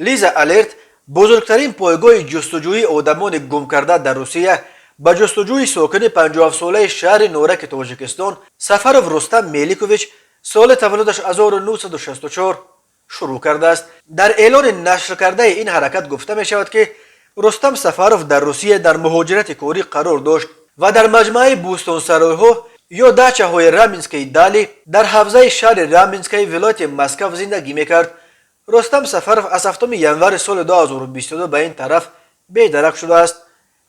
لیزا الرت بزرگترین پایگاه جستجوی آدمان گم کرده در روسیه با جستجوی ساکن 57 ساله شهر نورک تاجیکستان سفرov رستم میلیکوویچ سال تولدش 1964 شروع کرده است. در اعلان نشر کرده این حرکت گفته می شود که رستم سفرov در روسیه در مهاجرت کاری قرار داشت و در مجمع بوستانسرای‌ها یا دچه های رامینسکی دالی در حوزه شهر رامینسکی ولایت مسکو زندگی میکرد. رستم سفرov از 7 ینور سال 2022 به این طرف بی‌درک شده است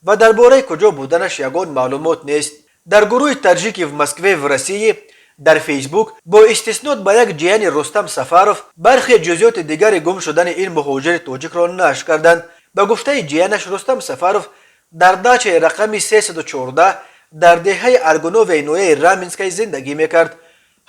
و درباره کجا بودنش یگان معلومات نیست. در گروه تاجیکی و مسکو و روسیه در فیسبوک با استثناء با یک جیان رستم سفرov برخی جزئیات دیگر گم شدن این مهاجر تاجیک را نشر کردند. به گفته جیانش رستم سفرov در داچه رقم 314 در دهه ارگونوو نویه رامینسکی زندگی میکرد.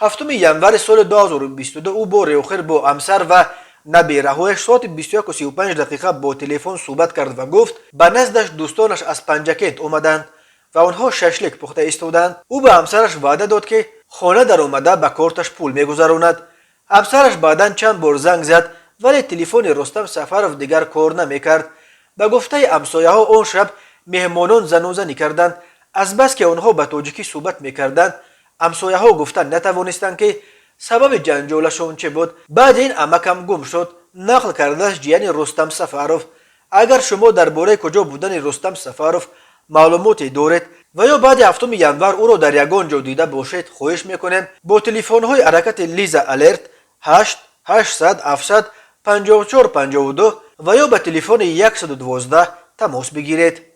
7 ینور سال 2022 او با ریوخر با همسر و نبیره‌هایش ساعت 21:35 با تلفن صحبت کرد و گفت به نزدش دوستانش از پنجکت اومدند و آنها ششلک پخته ایستادند. او به همسرش وعده داد که خانه در اومده به کارتش پول میگذراند. همسرش بعداً چند بار زنگ زد ولی تلفن رستم سفرov دیگر کار نمیکرد. به گفته همسایه‌ها آن شب مهمانان زن و زنی کردند. از بس که آنها به تاجیکی صحبت میکردند همسایه‌ها گفتند نتوانستند که سبب جنجالشون چه بود. بعد این عمکم گم شد. نقل کردهش جیان رستم سفرov. اگر شما درباره کجا بودن رستم سفرov معلوماتی دارید و یا بعد 7 ینور او را در یگان جا دیده باشید خواهش میکنیم با تلفن های حرکت لیزا الرت 8 800 700 5452 و یا به تلفن 112 تماس بگیرید.